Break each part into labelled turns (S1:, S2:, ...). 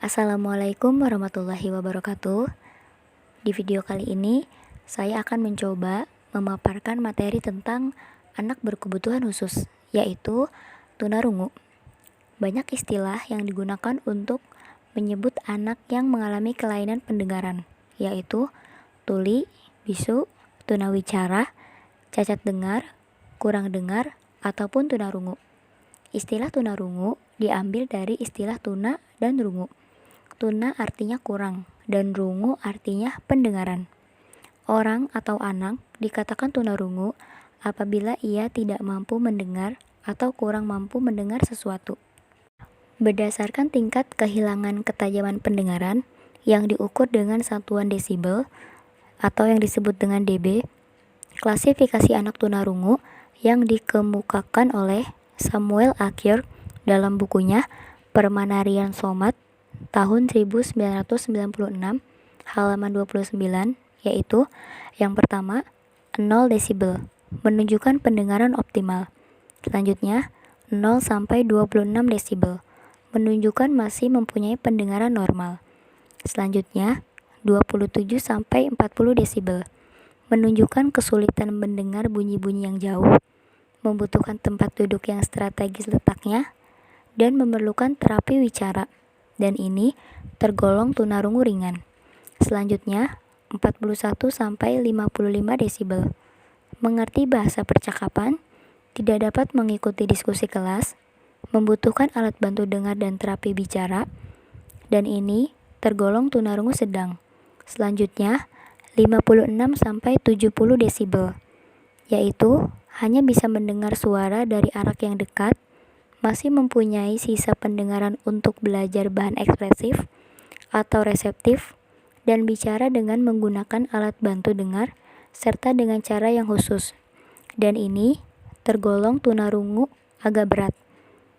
S1: Assalamualaikum warahmatullahi wabarakatuh. Di video kali ini, saya akan mencoba memaparkan materi tentang anak berkebutuhan khusus, yaitu tunarungu. Banyak istilah yang digunakan untuk menyebut anak yang mengalami kelainan pendengaran, yaitu tuli, bisu, tunawicara, cacat dengar, kurang dengar, ataupun tunarungu. Istilah tunarungu diambil dari istilah tuna dan rungu. Tuna artinya kurang, dan rungu artinya pendengaran. Orang atau anak dikatakan tunarungu apabila ia tidak mampu mendengar atau kurang mampu mendengar sesuatu. Berdasarkan tingkat kehilangan ketajaman pendengaran yang diukur dengan satuan desibel atau yang disebut dengan dB, klasifikasi anak tunarungu yang dikemukakan oleh Samuel A. Kirk dalam bukunya Permanarian Somat tahun 1996 halaman 29, yaitu yang pertama 0 desibel menunjukkan pendengaran optimal. Selanjutnya 0 sampai 26 desibel menunjukkan masih mempunyai pendengaran normal. Selanjutnya 27 sampai 40 desibel menunjukkan kesulitan mendengar bunyi-bunyi yang jauh, membutuhkan tempat duduk yang strategis letaknya, dan memerlukan terapi wicara, dan ini tergolong tunarungu ringan. Selanjutnya 41 sampai 55 desibel mengerti bahasa percakapan, tidak dapat mengikuti diskusi kelas, membutuhkan alat bantu dengar dan terapi bicara, dan ini tergolong tunarungu sedang. Selanjutnya 56 sampai 70 desibel, yaitu hanya bisa mendengar suara dari arak yang dekat, masih mempunyai sisa pendengaran untuk belajar bahan ekspresif atau reseptif, dan bicara dengan menggunakan alat bantu dengar serta dengan cara yang khusus, dan ini tergolong tunarungu agak berat.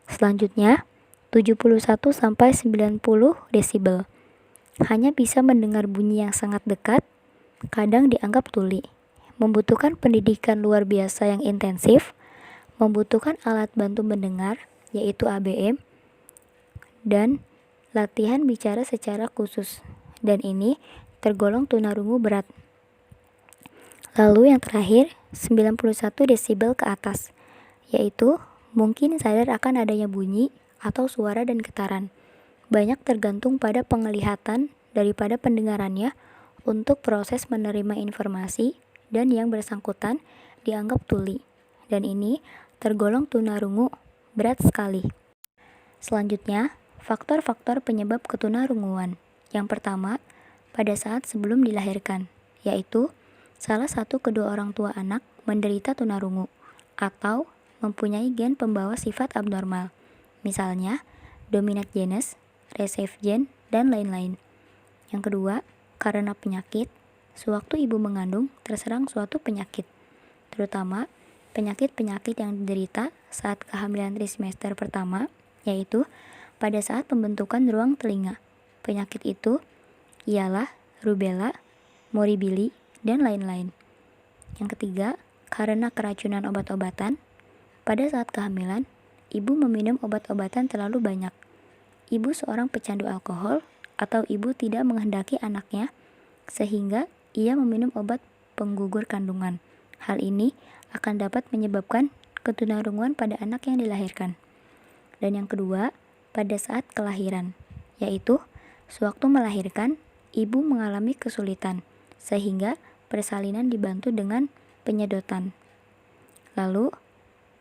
S1: Selanjutnya 71 sampai 90 desibel hanya bisa mendengar bunyi yang sangat dekat, kadang dianggap tuli, membutuhkan pendidikan luar biasa yang intensif, membutuhkan alat bantu mendengar yaitu ABM, dan latihan bicara secara khusus, dan ini tergolong tunarungu berat. Lalu yang terakhir 91 desibel ke atas, yaitu mungkin sadar akan adanya bunyi atau suara dan getaran. Banyak tergantung pada penglihatan daripada pendengarannya untuk proses menerima informasi, dan yang bersangkutan dianggap tuli, dan ini tergolong tunarungu berat sekali. Selanjutnya, faktor-faktor penyebab ketunarunguan. Yang pertama, pada saat sebelum dilahirkan, yaitu salah satu kedua orang tua anak menderita tunarungu atau mempunyai gen pembawa sifat abnormal, misalnya dominant genes, recessive gen, dan lain-lain. Yang kedua, karena penyakit, sewaktu ibu mengandung terserang suatu penyakit, terutama penyakit-penyakit yang diderita saat kehamilan trimester pertama, yaitu pada saat pembentukan ruang telinga. Penyakit itu ialah rubella, moribili, dan lain-lain. Yang ketiga, karena keracunan obat-obatan. Pada saat kehamilan, ibu meminum obat-obatan terlalu banyak. Ibu seorang pecandu alkohol, atau ibu tidak menghendaki anaknya, sehingga ia meminum obat penggugur kandungan. Hal ini akan dapat menyebabkan ketunarunguan pada anak yang dilahirkan. Dan yang kedua, pada saat kelahiran, yaitu sewaktu melahirkan, ibu mengalami kesulitan, sehingga persalinan dibantu dengan penyedotan. Lalu,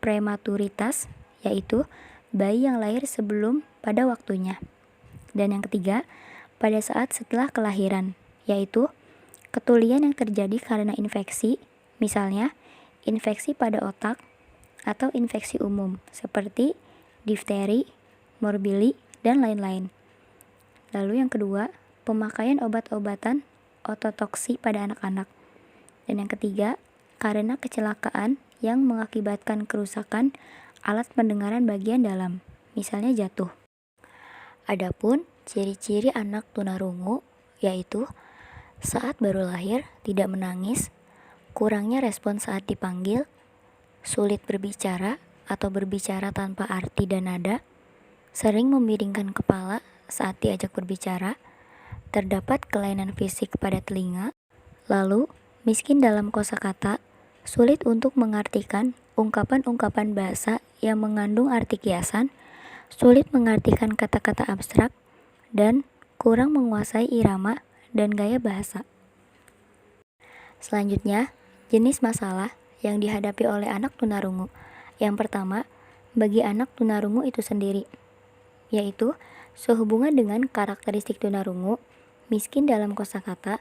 S1: prematuritas, yaitu bayi yang lahir sebelum pada waktunya. Dan yang ketiga, pada saat setelah kelahiran, yaitu ketulian yang terjadi karena infeksi, misalnya infeksi pada otak atau infeksi umum seperti difteri, morbili, dan lain-lain. Lalu yang kedua, pemakaian obat-obatan ototoksi pada anak-anak. Dan yang ketiga, karena kecelakaan yang mengakibatkan kerusakan alat pendengaran bagian dalam, misalnya jatuh. Adapun ciri-ciri anak tunarungu yaitu saat baru lahir tidak menangis, kurangnya respon saat dipanggil, sulit berbicara atau berbicara tanpa arti dan nada, sering memiringkan kepala saat diajak berbicara, terdapat kelainan fisik pada telinga, lalu miskin dalam kosakata, sulit untuk mengartikan ungkapan-ungkapan bahasa yang mengandung arti kiasan, sulit mengartikan kata-kata abstrak, dan kurang menguasai irama dan gaya bahasa. Selanjutnya, jenis masalah yang dihadapi oleh anak tunarungu. Yang pertama, bagi anak tunarungu itu sendiri, yaitu sehubungan dengan karakteristik tunarungu, miskin dalam kosakata,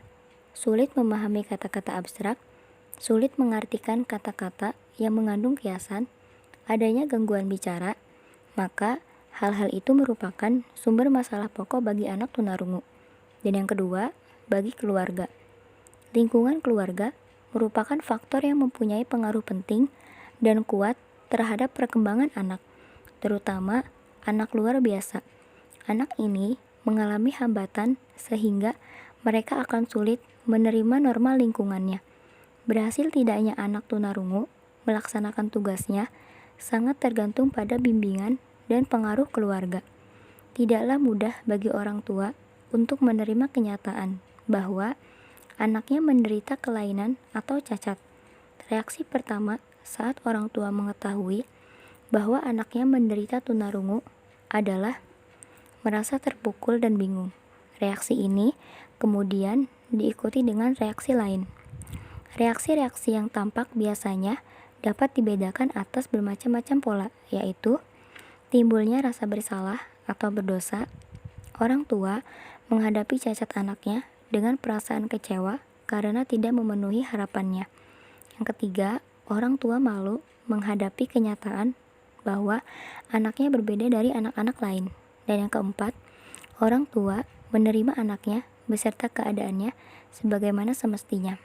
S1: sulit memahami kata-kata abstrak, sulit mengartikan kata-kata yang mengandung kiasan, adanya gangguan bicara, maka hal-hal itu merupakan sumber masalah pokok bagi anak tunarungu. Dan yang kedua, bagi keluarga. Lingkungan keluarga merupakan faktor yang mempunyai pengaruh penting dan kuat terhadap perkembangan anak, terutama anak luar biasa. Anak ini mengalami hambatan sehingga mereka akan sulit menerima norma lingkungannya. Berhasil tidaknya anak tunarungu melaksanakan tugasnya sangat tergantung pada bimbingan dan pengaruh keluarga. Tidaklah mudah bagi orang tua untuk menerima kenyataan bahwa anaknya menderita kelainan atau cacat. Reaksi pertama saat orang tua mengetahui bahwa anaknya menderita tunarungu adalah merasa terpukul dan bingung. Reaksi ini kemudian diikuti dengan reaksi lain. Reaksi-reaksi yang tampak biasanya dapat dibedakan atas bermacam-macam pola, yaitu timbulnya rasa bersalah atau berdosa. Orang tua menghadapi cacat anaknya dengan perasaan kecewa karena tidak memenuhi harapannya. Yang ketiga, orang tua malu menghadapi kenyataan bahwa anaknya berbeda dari anak-anak lain. Dan yang keempat, orang tua menerima anaknya beserta keadaannya sebagaimana semestinya.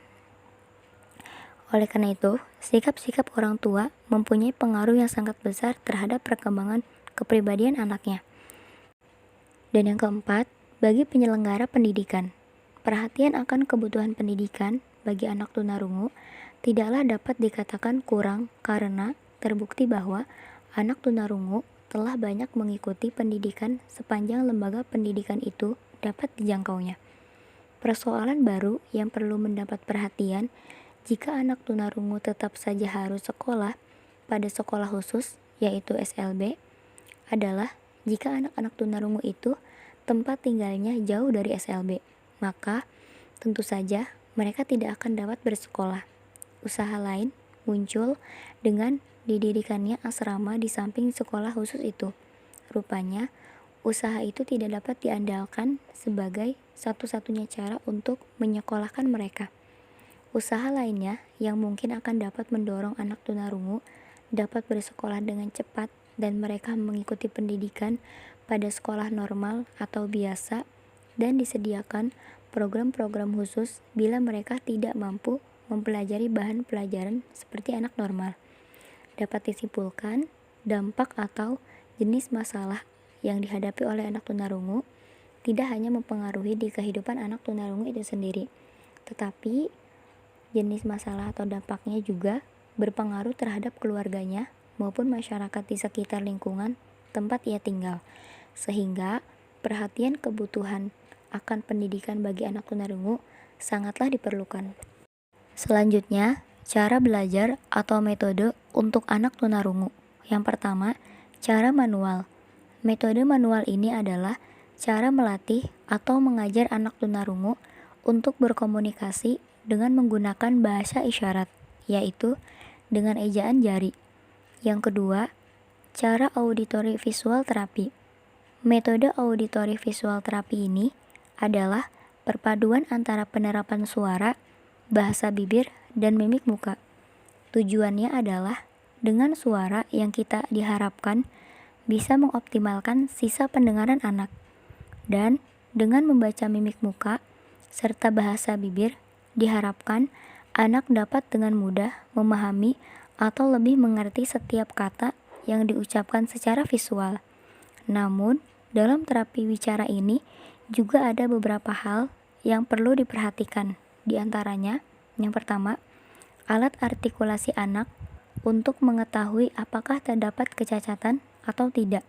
S1: Oleh karena itu, sikap-sikap orang tua mempunyai pengaruh yang sangat besar terhadap perkembangan kepribadian anaknya. Dan yang keempat, bagi penyelenggara pendidikan, perhatian akan kebutuhan pendidikan bagi anak tunarungu tidaklah dapat dikatakan kurang karena terbukti bahwa anak tunarungu telah banyak mengikuti pendidikan sepanjang lembaga pendidikan itu dapat dijangkaunya. Persoalan baru yang perlu mendapat perhatian jika anak tunarungu tetap saja harus sekolah pada sekolah khusus, yaitu SLB, adalah jika anak-anak tunarungu itu tempat tinggalnya jauh dari SLB, maka tentu saja mereka tidak akan dapat bersekolah. Usaha lain muncul dengan didirikannya asrama di samping sekolah khusus itu. Rupanya, usaha itu tidak dapat diandalkan sebagai satu-satunya cara untuk menyekolahkan mereka. Usaha lainnya yang mungkin akan dapat mendorong anak tunarungu dapat bersekolah dengan cepat dan mereka mengikuti pendidikan pada sekolah normal atau biasa dan disediakan program-program khusus bila mereka tidak mampu mempelajari bahan pelajaran seperti anak normal. Dapat disimpulkan, dampak atau jenis masalah yang dihadapi oleh anak tunarungu tidak hanya mempengaruhi di kehidupan anak tunarungu itu sendiri, tetapi jenis masalah atau dampaknya juga berpengaruh terhadap keluarganya maupun masyarakat di sekitar lingkungan tempat ia tinggal, sehingga perhatian kebutuhan akan pendidikan bagi anak tunarungu sangatlah diperlukan. Selanjutnya, cara belajar atau metode untuk anak tunarungu. Yang pertama, cara manual. Metode manual ini adalah cara melatih atau mengajar anak tunarungu untuk berkomunikasi dengan menggunakan bahasa isyarat, yaitu dengan ejaan jari. Yang kedua, cara auditory visual terapi. Metode auditory visual terapi ini adalah perpaduan antara penerapan suara, bahasa bibir, dan mimik muka. Tujuannya adalah dengan suara yang kita diharapkan bisa mengoptimalkan sisa pendengaran anak, dan dengan membaca mimik muka serta bahasa bibir diharapkan anak dapat dengan mudah memahami atau lebih mengerti setiap kata yang diucapkan secara visual. Namun, dalam terapi wicara ini juga ada beberapa hal yang perlu diperhatikan. Di antaranya, yang pertama, alat artikulasi anak untuk mengetahui apakah terdapat kecacatan atau tidak.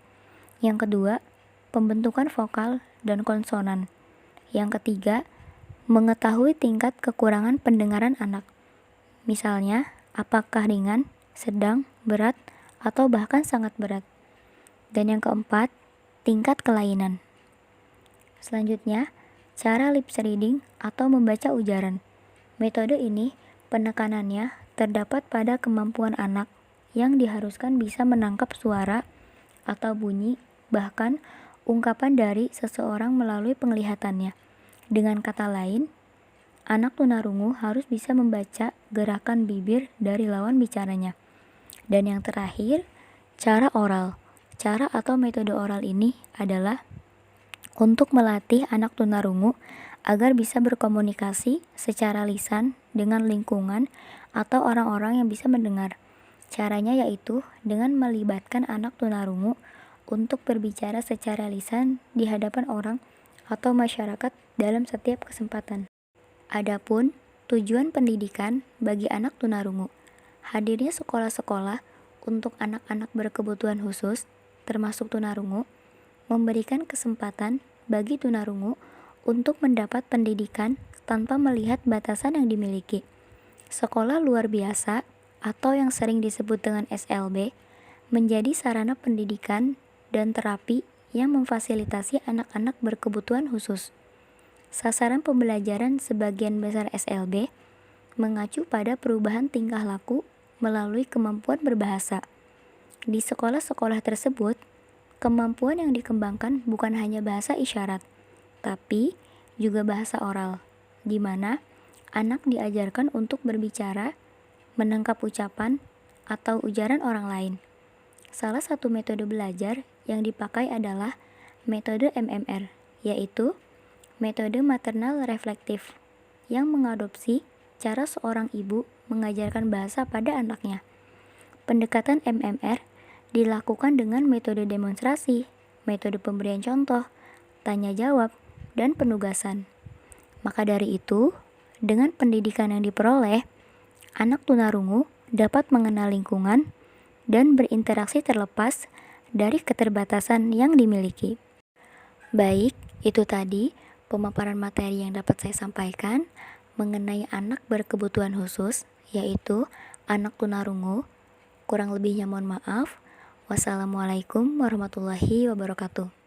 S1: Yang kedua, pembentukan vokal dan konsonan. Yang ketiga, mengetahui tingkat kekurangan pendengaran anak. Misalnya, apakah ringan, sedang, berat, atau bahkan sangat berat. Dan yang keempat, tingkat kelainan. Selanjutnya, cara lips reading atau membaca ujaran. Metode ini penekanannya terdapat pada kemampuan anak yang diharuskan bisa menangkap suara atau bunyi, bahkan ungkapan dari seseorang melalui penglihatannya. Dengan kata lain, anak tunarungu harus bisa membaca gerakan bibir dari lawan bicaranya. Dan yang terakhir, cara oral. Cara atau metode oral ini adalah untuk melatih anak tunarungu agar bisa berkomunikasi secara lisan dengan lingkungan atau orang-orang yang bisa mendengar. Caranya yaitu dengan melibatkan anak tunarungu untuk berbicara secara lisan di hadapan orang atau masyarakat dalam setiap kesempatan. Adapun tujuan pendidikan bagi anak tunarungu, hadirnya sekolah-sekolah untuk anak-anak berkebutuhan khusus, termasuk tunarungu, memberikan kesempatan bagi tunarungu untuk mendapat pendidikan tanpa melihat batasan yang dimiliki. Sekolah luar biasa atau yang sering disebut dengan SLB menjadi sarana pendidikan dan terapi yang memfasilitasi anak-anak berkebutuhan khusus. Sasaran pembelajaran sebagian besar SLB mengacu pada perubahan tingkah laku melalui kemampuan berbahasa. Di sekolah-sekolah tersebut, kemampuan yang dikembangkan bukan hanya bahasa isyarat, tapi juga bahasa oral, di mana anak diajarkan untuk berbicara, menangkap ucapan, atau ujaran orang lain. Salah satu metode belajar yang dipakai adalah metode MMR, yaitu metode maternal reflektif, yang mengadopsi cara seorang ibu mengajarkan bahasa pada anaknya. Pendekatan MMR dilakukan dengan metode demonstrasi, metode pemberian contoh, tanya jawab, dan penugasan. Maka dari itu, dengan pendidikan yang diperoleh, anak tunarungu dapat mengenal lingkungan dan berinteraksi terlepas dari keterbatasan yang dimiliki. Baik, itu tadi pemaparan materi yang dapat saya sampaikan mengenai anak berkebutuhan khusus, yaitu anak tunarungu. Kurang lebihnya mohon maaf. Wassalamualaikum warahmatullahi wabarakatuh.